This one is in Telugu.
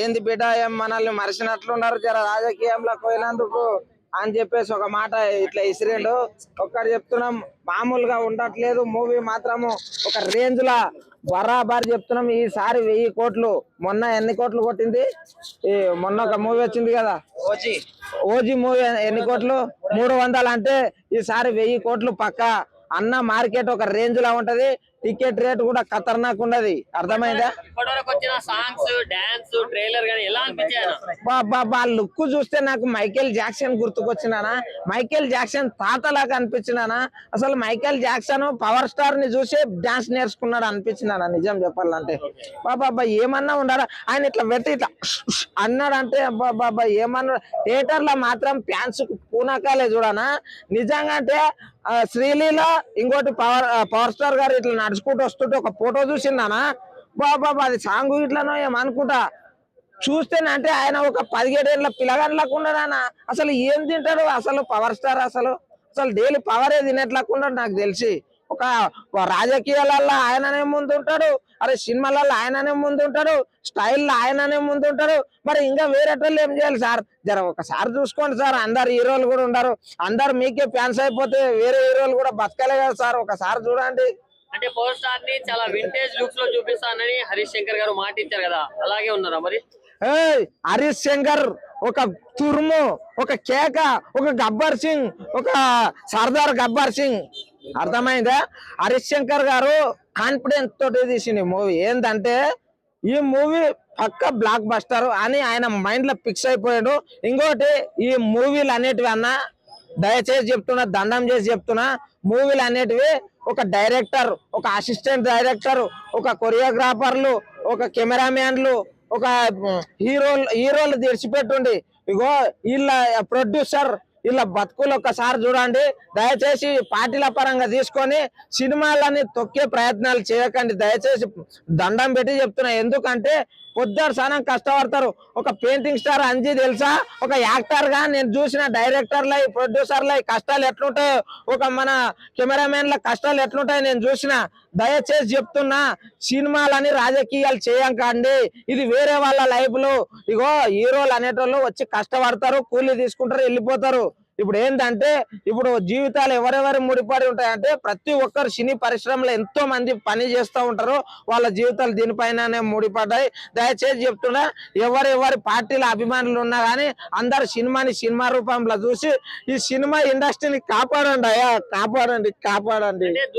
ఏంది బిడ్డ ఏం మనల్ని మరిచినట్లున్నారు జర రాజకీయంలో పోయినందుకు అని చెప్పేసి ఒక మాట ఇట్లా ఇసిరేండు. ఒక్కటి చెప్తున్నాం, మామూలుగా ఉండట్లేదు మూవీ మాత్రము ఒక రేంజ్ లా బరాబర్ చెప్తున్నాం. ఈసారి 1000 కోట్లు. మొన్న ఎన్ని కోట్లు కొట్టింది? ఈ మొన్న ఒక మూవీ వచ్చింది కదా, ఓజీ మూవీ ఎన్ని కోట్లు? 300. అంటే ఈసారి 1000 కోట్లు పక్కా. అన్న మార్కెట్ ఒక రేంజ్ లా ఉంటది. టికెట్ రేట్ కూడా ఖతర్నాక్ ఉండదు. అర్థమైందా? లుక్ చూస్తే నాకు మైకేల్ జాక్సన్ గుర్తుకొచ్చినానా, మైకేల్ జాక్సన్ తాతలాగా అనిపించినానా. అసలు మైకేల్ జాక్సన్ పవర్ స్టార్ ని చూసి డాన్స్ నేర్చుకున్నాడు అనిపించినానా నిజం చెప్పాలంటే. బాబా ఏమన్నా ఉండాలా, ఆయన ఇట్లా పెట్టి ఇట్లా అన్నాడంటే బాబా ఏమన్నా. థియేటర్ లో మాత్రం ఫ్యాన్స్ పూనకాలే చూడనా నిజంగా. అంటే శ్రీలీల ఇంకోటి పవర్ స్టార్ గారు ఇట్లా నడుచుకుంటూ వస్తుంటే ఒక ఫోటో చూసిందానా, బాబా అది సాంగ్ ఇట్లానో ఏమనుకుంటా. చూస్తేనంటే ఆయన ఒక 17 ఏళ్ళ పిల్లగానిలాగా ఉన్నాడా. అసలు ఏం తింటాడు అసలు పవర్ స్టార్? అసలు డైలీ పవరే తినేట్లాకున్నాడు నాకు తెలిసి. ఒక రాజకీయాలలో ఆయననే ముందు ఉంటాడు, అరే సినిమాలలో ఆయననే ముందు ఉంటాడు, స్టైల్లో ఆయననే ముందు ఉంటాడు. మరి ఇంకా వేరేటోళ్ళు ఏం చేయాలి సార్? జర ఒకసారి చూసుకోండి సార్. అందరు హీరోలు కూడా ఉండరు, అందరు మీకే ఫ్యాన్స్ అయిపోతే వేరే హీరోలు కూడా బతకలే కదా సార్. ఒకసారి చూడండి. అంటే పవర్ స్టార్ ని చాలా వింటేజ్ లుక్స్ లో చూపిస్తానని హరీష్ శంకర్ గారు మాట ఇచ్చారు కదా, అలాగే ఉన్నారా మరి? హరీష్ శంకర్ ఒక తుర్ము, ఒక కేక, ఒక గబ్బర్ సింగ్, ఒక సర్దార్ గబ్బర్ సింగ్. అర్థమైందా? హరీష్ శంకర్ గారు కాన్ఫిడెన్స్ తోటి తీసిన మూవీ ఏంటంటే ఈ మూవీ పక్క బ్లాక్ బస్టర్ అని ఆయన మైండ్ లో ఫిక్స్ అయిపోయాడు. ఇంకోటి ఈ మూవీలు అనేటివి అన్న దయచేసి చెప్తున్నా, దండం చేసి చెప్తున్నా, మూవీలు అనేటివి ఒక డైరెక్టర్, ఒక అసిస్టెంట్ డైరెక్టర్, ఒక కొరియోగ్రాఫర్లు, ఒక కెమెరామ్యాన్లు, ఒక హీరోలు తెరిచిపెట్టుండి ఇగో వీళ్ళ ప్రొడ్యూసర్ వీళ్ళ బతుకులు ఒక్కసారి చూడండి. దయచేసి పార్టీల పరంగా తీసుకొని సినిమాలని తొక్కే ప్రయత్నాలు చేయకండి దయచేసి, దండం పెట్టి చెప్తున్నా. ఎందుకంటే పొద్దురు సనం కష్టపడతారు. ఒక పెయింటింగ్ స్టార్ అంజీ తెలుసా, ఒక యాక్టర్ గా నేను చూసిన డైరెక్టర్ల ప్రొడ్యూసర్ల కష్టాలు ఎట్లుంటాయో, ఒక మన కెమెరామెన్ల కష్టాలు ఎట్లుంటాయో నేను చూసిన. దయచేసి చెప్తున్నా, సినిమాలని రాజకీయాలు చేయంకండి. ఇది వేరే వాళ్ళ లైఫ్లు. ఇగో హీరోలు అనేటోళ్ళు వచ్చి కష్టపడతారు, కూలీ తీసుకుంటారు, వెళ్ళిపోతారు. ఇప్పుడు ఏంటంటే ఇప్పుడు జీవితాలు ఎవరెవరు ముడిపడి ఉంటాయంటే ప్రతి ఒక్కరు సినీ పరిశ్రమలో ఎంతో మంది పని చేస్తూ ఉంటారు, వాళ్ళ జీవితాలు దీనిపైననే ముడిపడ్డాయి. దయచేసి చెప్తున్నా, ఎవరెవరి పార్టీల అభిమానులు ఉన్నా కానీ అందరు సినిమాని సినిమా రూపంలో చూసి ఈ సినిమా ఇండస్ట్రీని కాపాడండి అయ్యా, కాపాడండి.